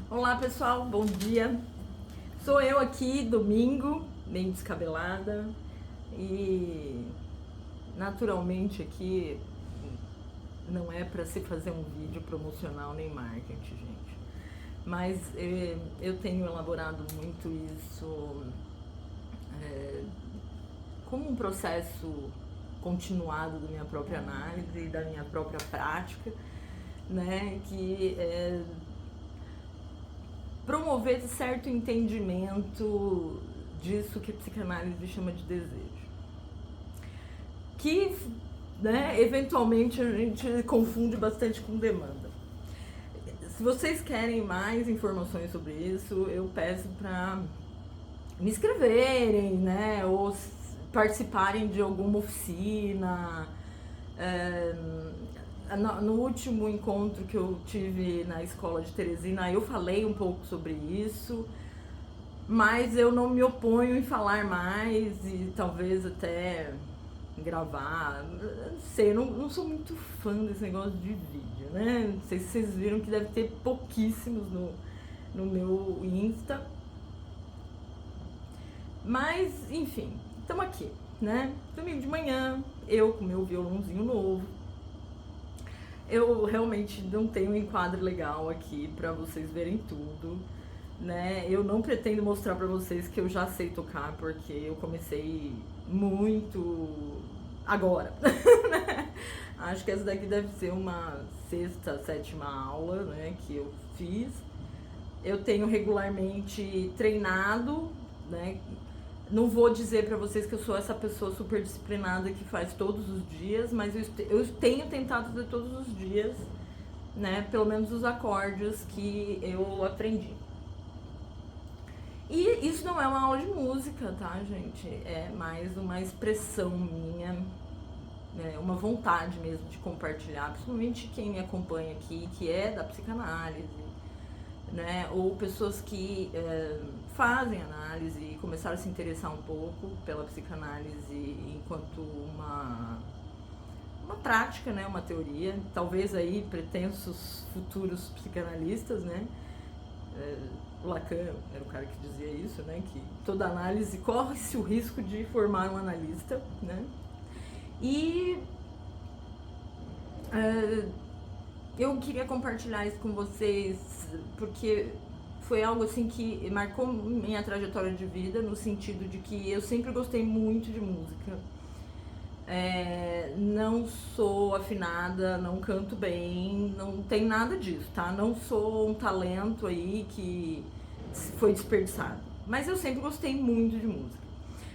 Olá pessoal, bom dia. Sou eu aqui, domingo, bem descabelada e naturalmente aqui não é para se fazer um vídeo promocional nem marketing, gente. Mas eu tenho elaborado muito isso como um processo continuado da minha própria análise e da minha própria prática, né? Que promover certo entendimento disso que a psicanálise chama de desejo. Que, né, eventualmente a gente confunde bastante com demanda. Se vocês querem mais informações sobre isso, eu peço para me inscreverem, né, ou participarem de alguma oficina. No último encontro que eu tive na escola de Teresina, eu falei um pouco sobre isso, mas eu não me oponho em falar mais e talvez até gravar. Não sei, eu não sou muito fã desse negócio de vídeo, né? Não sei se vocês viram que deve ter pouquíssimos no meu Insta. Mas, enfim, estamos aqui, né? Domingo de manhã, eu com meu violãozinho novo. Eu realmente não tenho um enquadro legal aqui pra vocês verem tudo, né? Eu não pretendo mostrar pra vocês que eu já sei tocar, porque eu comecei muito agora, né? Acho que essa daqui deve ser uma sexta, sétima aula, né, que eu fiz. Eu tenho regularmente treinado, né? Não vou dizer pra vocês que eu sou essa pessoa super disciplinada que faz todos os dias, mas eu tenho tentado fazer todos os dias, né? Pelo menos os acordes que eu aprendi. E isso não é uma aula de música, tá, gente? É mais uma expressão minha, né? Uma vontade mesmo de compartilhar, principalmente quem me acompanha aqui, que é da psicanálise, né? Ou pessoas que fazem análise e começaram a se interessar um pouco pela psicanálise enquanto uma prática, né? Uma teoria. Talvez aí pretensos futuros psicanalistas, né? Lacan era o cara que dizia isso, né? Que toda análise corre-se o risco de formar um analista, né? E eu queria compartilhar isso com vocês porque foi algo assim que marcou minha trajetória de vida, no sentido de que eu sempre gostei muito de música. Não sou afinada, não canto bem, não tem nada disso, tá? Não sou um talento aí que foi desperdiçado. Mas eu sempre gostei muito de música.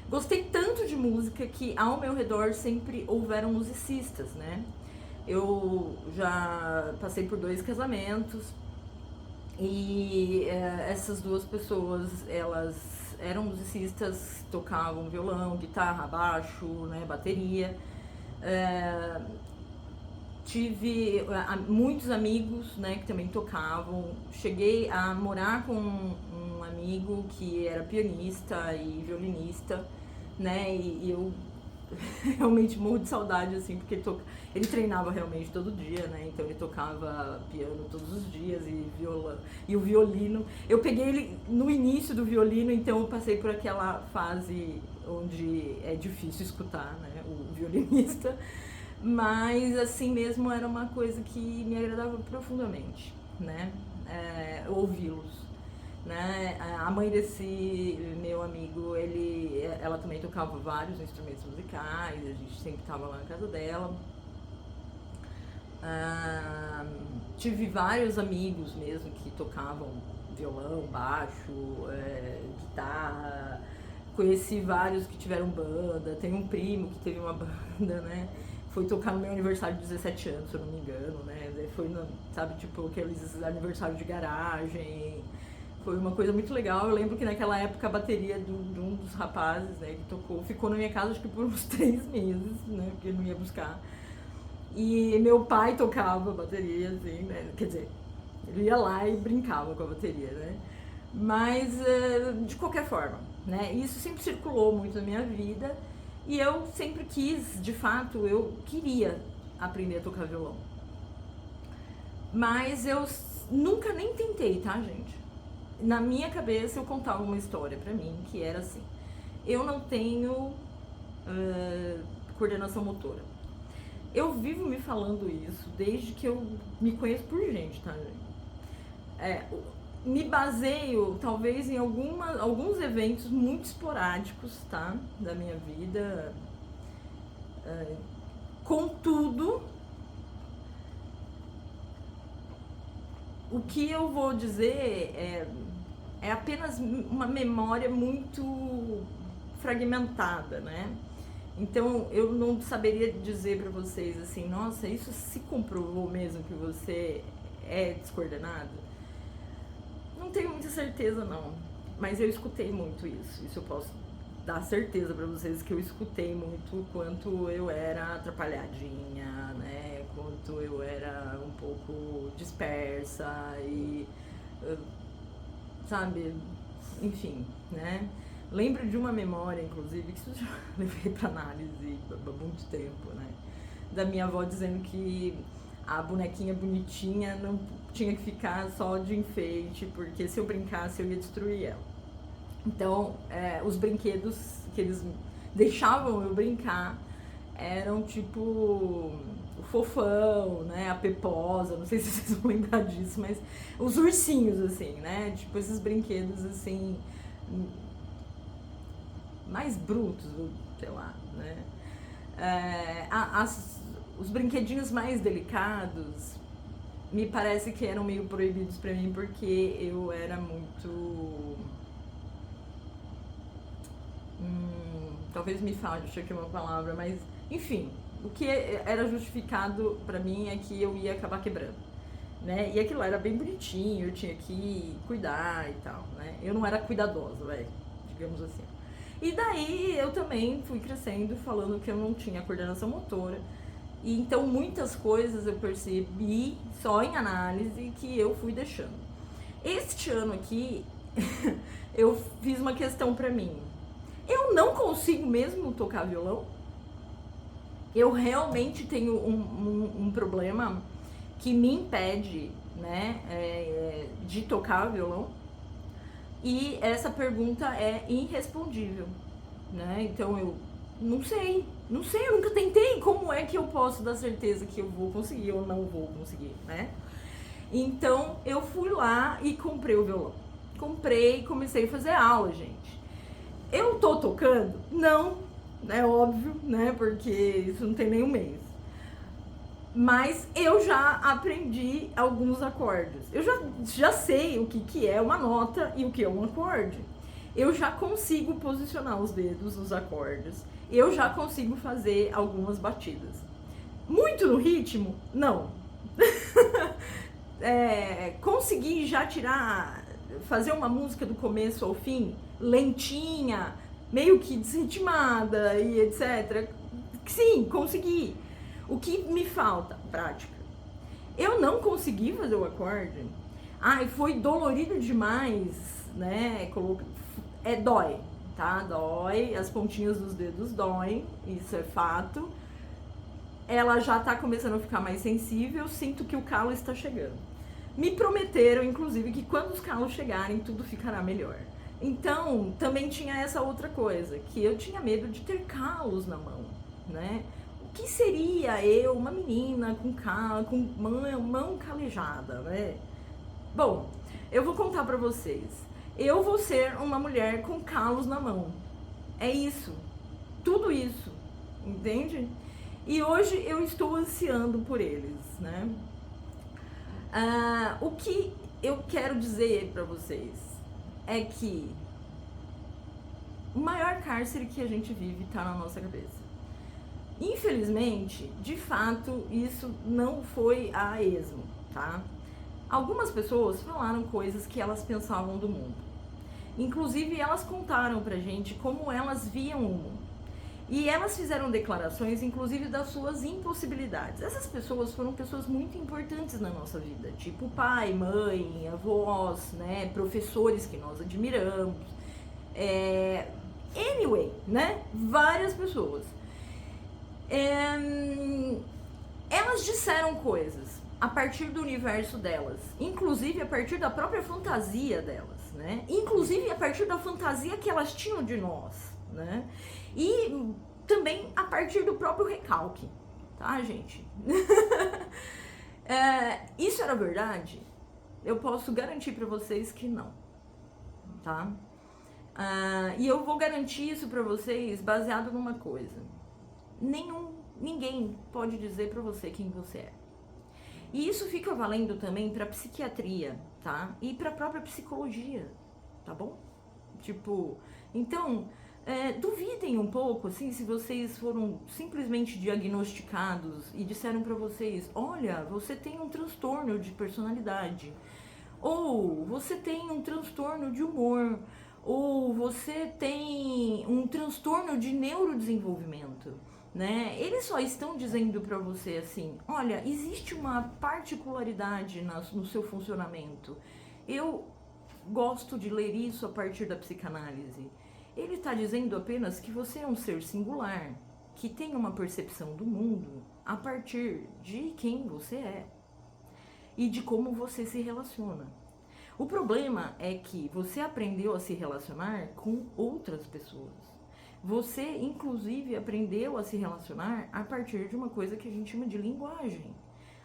Gostei tanto de música que ao meu redor sempre houveram musicistas, né? Eu já passei por 2 casamentos e essas 2 pessoas, elas eram musicistas, tocavam violão, guitarra, baixo, né, bateria. Tive muitos amigos, né, que também tocavam. Cheguei a morar com um amigo que era pianista e violinista, né, e eu realmente morro de saudade, assim, porque ele treinava realmente todo dia, né, então ele tocava piano todos os dias e o violino. Eu peguei ele no início do violino, então eu passei por aquela fase onde é difícil escutar, né, o violinista, mas assim mesmo era uma coisa que me agradava profundamente, né, ouvi-los. Né? A mãe desse meu amigo, ela também tocava vários instrumentos musicais, a gente sempre estava lá na casa dela. Tive vários amigos mesmo que tocavam violão, baixo, guitarra. Conheci vários que tiveram banda, tem um primo que teve uma banda, né? Foi tocar no meu aniversário de 17 anos, se eu não me engano, né? Foi, sabe, tipo, aqueles aniversários de garagem. Foi uma coisa muito legal. Eu lembro que naquela época a bateria de um dos rapazes, né, que tocou, ficou na minha casa acho que por uns 3 meses, né, porque ele não ia buscar. E meu pai tocava bateria, assim, né, quer dizer, ele ia lá e brincava com a bateria, né. Mas, de qualquer forma, né, isso sempre circulou muito na minha vida e eu sempre quis, de fato, eu queria aprender a tocar violão. Mas eu nunca nem tentei, tá, gente? na minha cabeça eu contava uma história pra mim que era assim: eu não tenho coordenação motora. Eu vivo me falando isso desde que eu me conheço por gente, tá, gente? Me baseio talvez em alguns eventos muito esporádicos, tá, da minha vida. Contudo, o que eu vou dizer é apenas uma memória muito fragmentada, né? Então eu não saberia dizer pra vocês assim, nossa, isso se comprovou mesmo que você é descoordenado? Não tenho muita certeza não, mas eu escutei muito isso eu posso dar certeza pra vocês que eu escutei muito quanto eu era atrapalhadinha, né, quanto eu era um pouco dispersa e, sabe, enfim, né. Lembro de uma memória, inclusive, que isso já levei pra análise há muito tempo, né, da minha avó dizendo que a bonequinha bonitinha não tinha que ficar só de enfeite, porque se eu brincasse eu ia destruir ela. Então, os brinquedos que eles deixavam eu brincar eram tipo o Fofão, né, a Peposa, não sei se vocês vão lembrar disso, mas os ursinhos, assim, né, tipo esses brinquedos, assim, mais brutos, sei lá, né. Os brinquedinhos mais delicados me parece que eram meio proibidos pra mim porque eu era muito... talvez me falte aqui uma palavra, mas enfim, o que era justificado pra mim é que eu ia acabar quebrando, né? E aquilo era bem bonitinho, eu tinha que cuidar e tal, né? Eu não era cuidadosa, digamos assim. E daí eu também fui crescendo falando que eu não tinha coordenação motora. E então muitas coisas eu percebi só em análise que eu fui deixando. Este ano aqui eu fiz uma questão pra mim. Eu não consigo mesmo tocar violão? Eu realmente tenho um problema que me impede, né, de tocar violão? E essa pergunta é irrespondível, né? Então eu não sei, eu nunca tentei. Como é que eu posso dar certeza que eu vou conseguir ou não vou conseguir, né? Então eu fui lá e comprei o violão. Comprei e comecei a fazer aula, gente. Eu tô tocando? Não, é óbvio, né? Porque isso não tem nem um mês. Mas eu já aprendi alguns acordes. Eu já sei o que é uma nota e o que é um acorde. Eu já consigo posicionar os dedos nos acordes. Eu já consigo fazer algumas batidas. Muito no ritmo? Não. Consegui já fazer uma música do começo ao fim, lentinha, meio que desritmada e etc. Sim, consegui. O que me falta? Prática. Eu não consegui fazer o acorde. Foi dolorido demais, né? Dói, tá? Dói, as pontinhas dos dedos doem, isso é fato. Ela já tá começando a ficar mais sensível, sinto que o calo está chegando. Me prometeram, inclusive, que quando os calos chegarem, tudo ficará melhor. Então, também tinha essa outra coisa, que eu tinha medo de ter calos na mão, né? O que seria eu, uma menina com mão calejada, né? Bom, eu vou contar pra vocês. Eu vou ser uma mulher com calos na mão. É isso. Tudo isso. Entende? E hoje eu estou ansiando por eles, né? O que eu quero dizer pra vocês é que o maior cárcere que a gente vive tá na nossa cabeça. Infelizmente, de fato, isso não foi a esmo, tá? Algumas pessoas falaram coisas que elas pensavam do mundo. Inclusive, elas contaram pra gente como elas viam o mundo. E elas fizeram declarações, inclusive, das suas impossibilidades. Essas pessoas foram pessoas muito importantes na nossa vida, tipo pai, mãe, avós, né, professores que nós admiramos. Anyway, né, várias pessoas. Elas disseram coisas a partir do universo delas, inclusive a partir da própria fantasia delas, né? Inclusive a partir da fantasia que elas tinham de nós, né? E também a partir do próprio recalque, tá, gente? Isso era verdade? Eu posso garantir para vocês que não, tá? E eu vou garantir isso para vocês baseado numa coisa: ninguém pode dizer para você quem você é. E isso fica valendo também para psiquiatria, tá? E para a própria psicologia, tá bom? Tipo, então, duvidem um pouco, assim, se vocês foram simplesmente diagnosticados e disseram para vocês: olha, você tem um transtorno de personalidade, ou você tem um transtorno de humor, ou você tem um transtorno de neurodesenvolvimento, né? Eles só estão dizendo para você assim: olha, existe uma particularidade no seu funcionamento. Eu gosto de ler isso a partir da psicanálise. Ele está dizendo apenas que você é um ser singular, que tem uma percepção do mundo a partir de quem você é e de como você se relaciona. O problema é que você aprendeu a se relacionar com outras pessoas. Você, inclusive, aprendeu a se relacionar a partir de uma coisa que a gente chama de linguagem,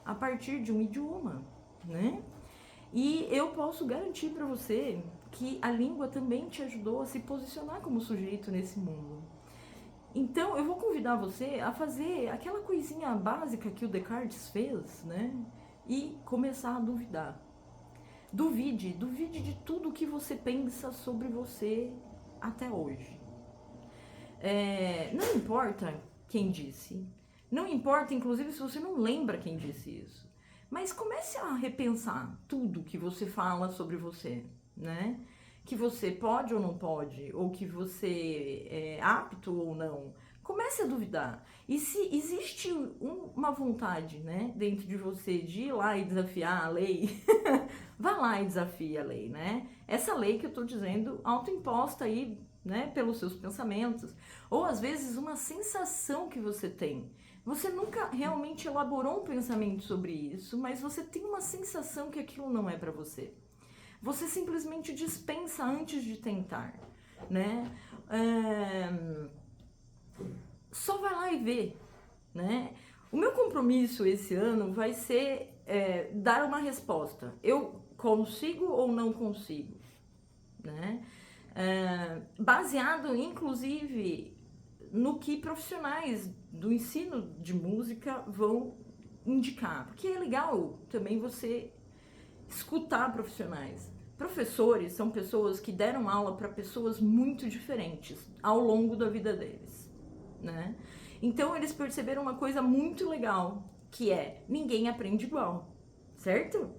a partir de um idioma, né? E eu posso garantir para você que a língua também te ajudou a se posicionar como sujeito nesse mundo. Então, eu vou convidar você a fazer aquela coisinha básica que o Descartes fez, né? E começar a duvidar. Duvide de tudo que você pensa sobre você até hoje. Não importa quem disse, não importa, inclusive, se você não lembra quem disse isso, mas comece a repensar tudo que você fala sobre você, né? Que você pode ou não pode, ou que você é apto ou não. Comece a duvidar. E se existe uma vontade, né, dentro de você de ir lá e desafiar a lei, vá lá e desafie a lei, né? Essa lei que eu tô dizendo, autoimposta aí, né, pelos seus pensamentos, ou às vezes uma sensação que você tem. Você nunca realmente elaborou um pensamento sobre isso, mas você tem uma sensação que aquilo não é para você. Você simplesmente dispensa antes de tentar, né? Só vai lá e vê, né? O meu compromisso esse ano vai ser dar uma resposta. Eu consigo ou não consigo, né? Baseado, inclusive, no que profissionais do ensino de música vão indicar. Porque é legal também você escutar profissionais. Professores são pessoas que deram aula para pessoas muito diferentes ao longo da vida deles, né? Então eles perceberam uma coisa muito legal, que é: ninguém aprende igual, certo?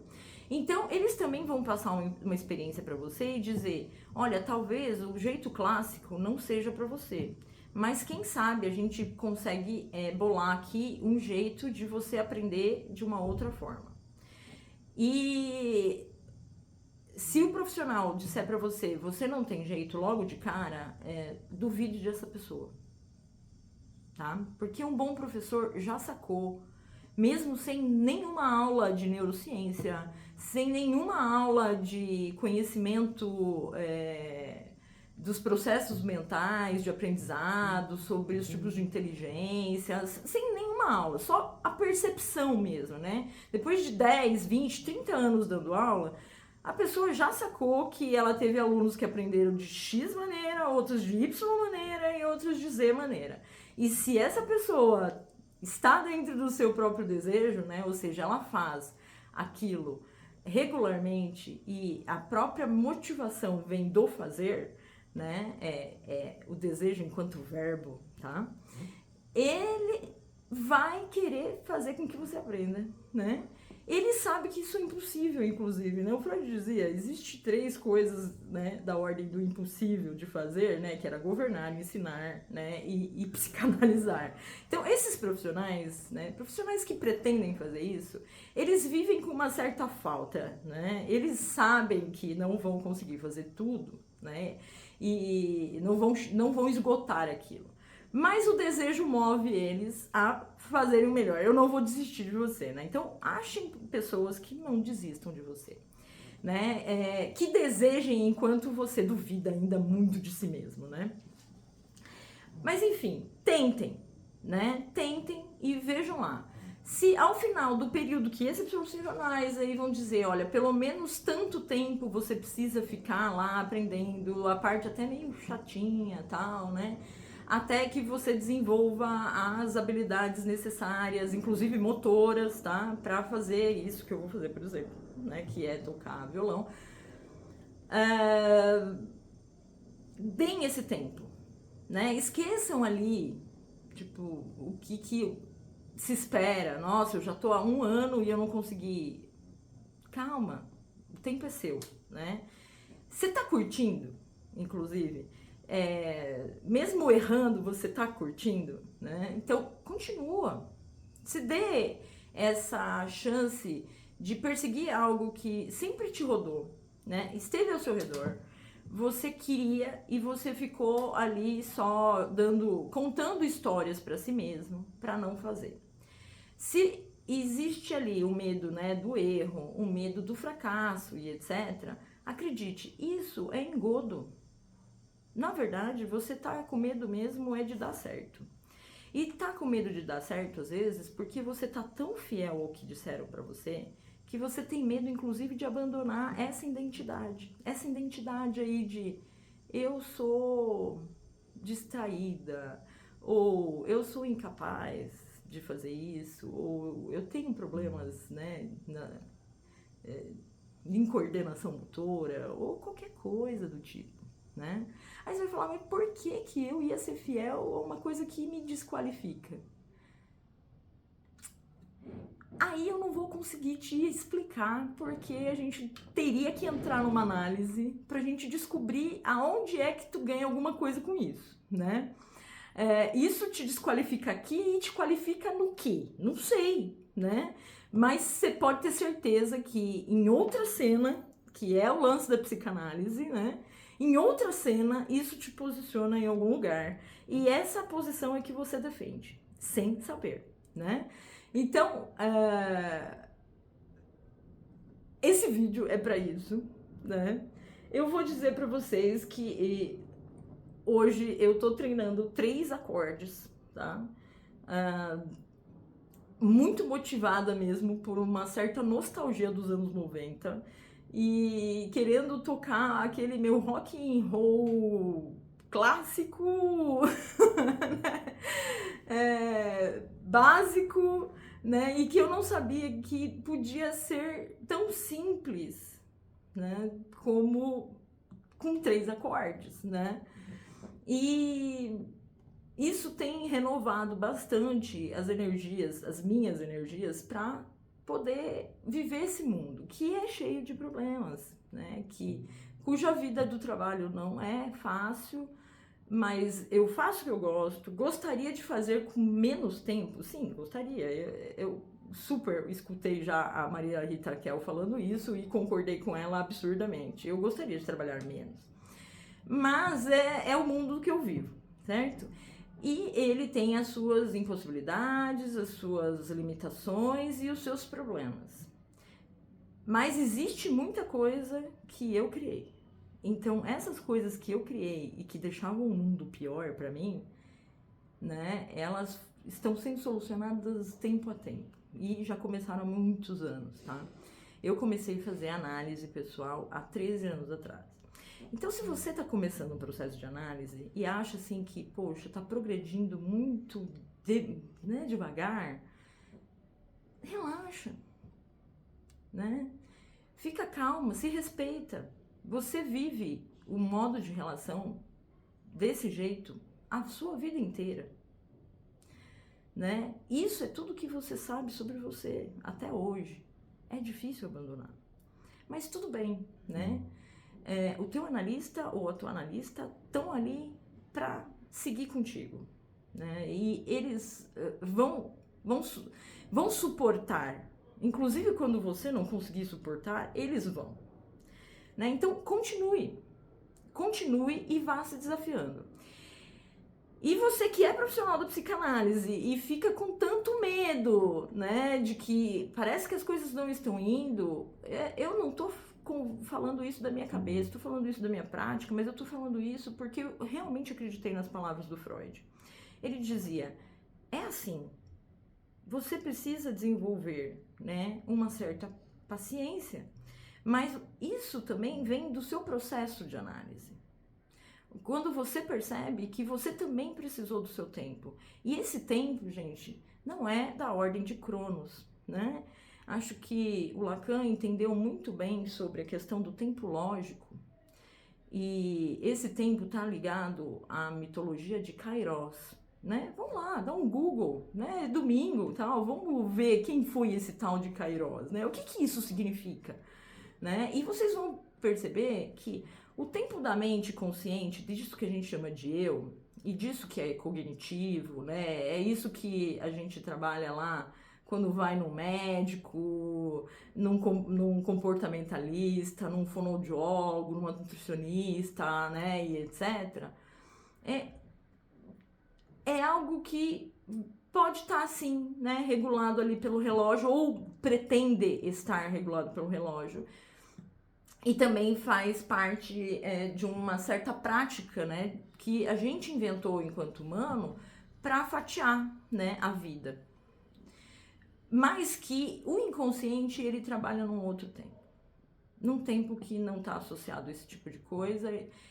Então eles também vão passar uma experiência para você e dizer: olha, talvez o jeito clássico não seja para você, mas quem sabe a gente consegue bolar aqui um jeito de você aprender de uma outra forma. E se o profissional disser para você: você não tem jeito logo de cara, duvide dessa pessoa, tá? Porque um bom professor já sacou, mesmo sem nenhuma aula de neurociência, sem nenhuma aula de conhecimento dos processos mentais, de aprendizado, sobre os tipos de inteligência, sem nenhuma aula, só a percepção mesmo, né? Depois de 10, 20, 30 anos dando aula, a pessoa já sacou que ela teve alunos que aprenderam de X maneira, outros de Y maneira e outros de Z maneira. E se essa pessoa está dentro do seu próprio desejo, né? Ou seja, ela faz aquilo regularmente e a própria motivação vem do fazer, né? O desejo enquanto verbo, tá? Ele vai querer fazer com que você aprenda, né? Ele sabe que isso é impossível, inclusive, né? O Freud dizia: existe 3 coisas, né, da ordem do impossível de fazer, né? Que era governar, ensinar, né, e psicanalizar. Então, esses profissionais, né, profissionais que pretendem fazer isso, eles vivem com uma certa falta, né? Eles sabem que não vão conseguir fazer tudo, né? E não vão esgotar aquilo. Mas o desejo move eles a fazerem o melhor. Eu não vou desistir de você, né? Então, achem pessoas que não desistam de você, né? Que desejem enquanto você duvida ainda muito de si mesmo, né? Mas enfim, tentem, né? Tentem e vejam lá. Se ao final do período que esses profissionais aí vão dizer, olha, pelo menos tanto tempo você precisa ficar lá aprendendo, a parte até meio chatinha, tal, né? Até que você desenvolva as habilidades necessárias, inclusive motoras, tá? Para fazer isso que eu vou fazer, por exemplo, né? Que é tocar violão. Deem esse tempo, né? Esqueçam ali, tipo, o que se espera. Nossa, eu já tô há 1 ano e eu não consegui. Calma, o tempo é seu, né? Você tá curtindo, inclusive? Mesmo errando, você tá curtindo, né? Então, continua. Se dê essa chance de perseguir algo que sempre te rodou, né? Esteve ao seu redor. Você queria e você ficou ali só contando histórias para si mesmo, para não fazer. Se existe ali o medo, né, do erro, o medo do fracasso e etc., acredite, isso é engodo. Na verdade, você tá com medo mesmo é de dar certo. E tá com medo de dar certo às vezes porque você tá tão fiel ao que disseram para você que você tem medo, inclusive, de abandonar essa identidade. Essa identidade aí de eu sou distraída, ou eu sou incapaz de fazer isso, ou eu tenho problemas, né, em coordenação motora, ou qualquer coisa do tipo, né? Aí você vai falar, mas por que eu ia ser fiel a uma coisa que me desqualifica? Aí eu não vou conseguir te explicar, porque a gente teria que entrar numa análise pra gente descobrir aonde é que tu ganha alguma coisa com isso, né? Isso te desqualifica aqui e te qualifica no quê? Não sei, né? Mas você pode ter certeza que em outra cena, que é o lance da psicanálise, né? Em outra cena, isso te posiciona em algum lugar. E essa posição é que você defende, sem saber, né? Então, esse vídeo é para isso, né? Eu vou dizer para vocês que hoje eu tô treinando 3 acordes, tá? Muito motivada mesmo por uma certa nostalgia dos anos 90 e querendo tocar aquele meu rock and roll clássico, básico, né? E que eu não sabia que podia ser tão simples, né? Como com 3 acordes, né? E isso tem renovado bastante as energias, as minhas energias, para poder viver esse mundo que é cheio de problemas, né? Cuja vida do trabalho não é fácil, mas eu faço o que eu gosto, gostaria de fazer com menos tempo, sim, gostaria. Eu super escutei já a Maria Rita Raquel falando isso e concordei com ela absurdamente. Eu gostaria de trabalhar menos. Mas é o mundo que eu vivo, certo? E ele tem as suas impossibilidades, as suas limitações e os seus problemas. Mas existe muita coisa que eu criei. Então, essas coisas que eu criei e que deixavam o mundo pior para mim, né, elas estão sendo solucionadas tempo a tempo. E já começaram há muitos anos, tá? Eu comecei a fazer análise pessoal há 13 anos atrás. Então, se você está começando um processo de análise e acha assim que, poxa, está progredindo muito devagar, relaxa, né? Fica calma, se respeita. Você vive o modo de relação desse jeito a sua vida inteira, né? Isso é tudo que você sabe sobre você até hoje. É difícil abandonar, mas tudo bem, né? O teu analista ou a tua analista estão ali para seguir contigo, né? E eles vão suportar, inclusive quando você não conseguir suportar, eles vão, né? Então continue e vá se desafiando. E você que é profissional da psicanálise e fica com tanto medo, né, de que parece que as coisas não estão indo, eu não tô falando isso da minha cabeça, tô falando isso da minha prática, mas eu tô falando isso porque eu realmente acreditei nas palavras do Freud. Ele dizia, é assim, você precisa desenvolver, né, uma certa paciência, mas isso também vem do seu processo de análise. Quando você percebe que você também precisou do seu tempo. E esse tempo, gente, não é da ordem de Cronos, né? Acho que o Lacan entendeu muito bem sobre a questão do tempo lógico. E esse tempo está ligado à mitologia de Kairos, né? Vamos lá, dá um Google, né? Domingo, tal, vamos ver quem foi esse tal de Kairos, né? O que isso significa, né? E vocês vão perceber que o tempo da mente consciente, disso que a gente chama de eu, e disso que é cognitivo, né? É isso que a gente trabalha lá quando vai num médico, num comportamentalista, num fonoaudiólogo, numa nutricionista, né? E etc. É algo que pode estar assim, né? Regulado ali pelo relógio, ou pretende estar regulado pelo relógio. E também faz parte de uma certa prática, né, que a gente inventou enquanto humano para fatiar, né, a vida. Mas que o inconsciente ele trabalha num outro tempo. Num tempo que não está associado a esse tipo de coisa,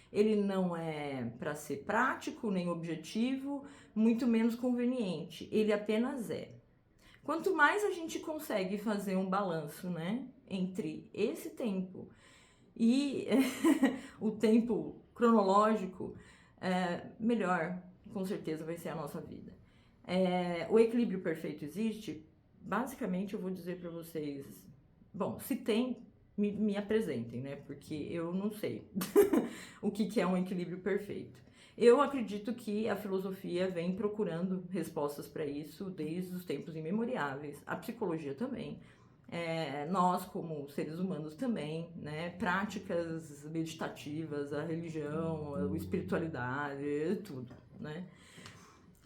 ele não é para ser prático, nem objetivo, muito menos conveniente. Ele apenas é. Quanto mais a gente consegue fazer um balanço, né, entre esse tempo e o tempo cronológico, melhor, com certeza, vai ser a nossa vida. O equilíbrio perfeito existe? Basicamente, eu vou dizer para vocês, bom, se tem, me apresentem, né? Porque eu não sei o que é um equilíbrio perfeito. Eu acredito que a filosofia vem procurando respostas para isso desde os tempos imemoriáveis, a psicologia também. Nós como seres humanos também, né, práticas meditativas, a religião, a espiritualidade, tudo, né?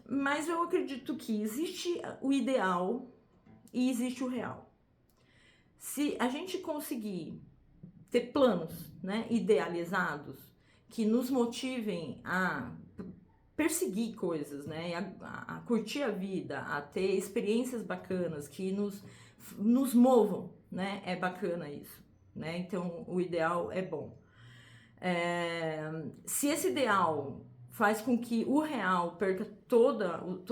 Mas eu acredito que existe o ideal e existe o real. Se a gente conseguir ter planos, né, idealizados que nos motivem a perseguir coisas, né, a curtir a vida, a ter experiências bacanas que nos movam, né? É bacana isso, né? Então o ideal é bom. Se esse ideal faz com que o real perca todo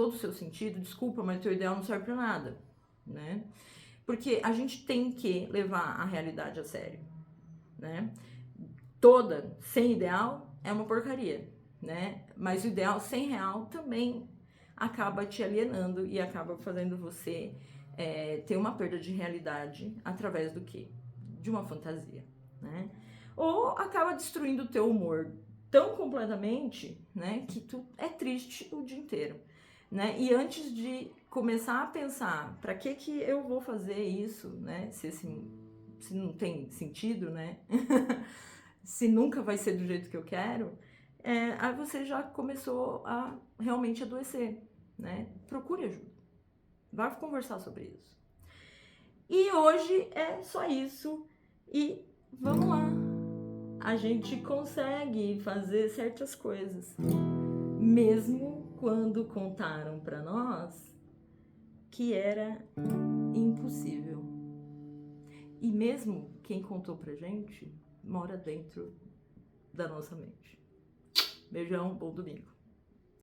o seu sentido, desculpa, mas o teu ideal não serve para nada, né? Porque a gente tem que levar a realidade a sério, né? Toda sem ideal é uma porcaria, né? Mas o ideal sem real também acaba te alienando e acaba fazendo você ter uma perda de realidade através do quê? De uma fantasia, né? Ou acaba destruindo o teu humor tão completamente, né, que tu é triste o dia inteiro, né? E antes de começar a pensar, para que eu vou fazer isso, né? Se não tem sentido, né? Se nunca vai ser do jeito que eu quero, aí você já começou a realmente adoecer, né? Procure ajuda. Vai conversar sobre isso. E hoje é só isso. E vamos lá. A gente consegue fazer certas coisas. Mesmo quando contaram para nós que era impossível. E mesmo quem contou pra gente mora dentro da nossa mente. Beijão, bom domingo.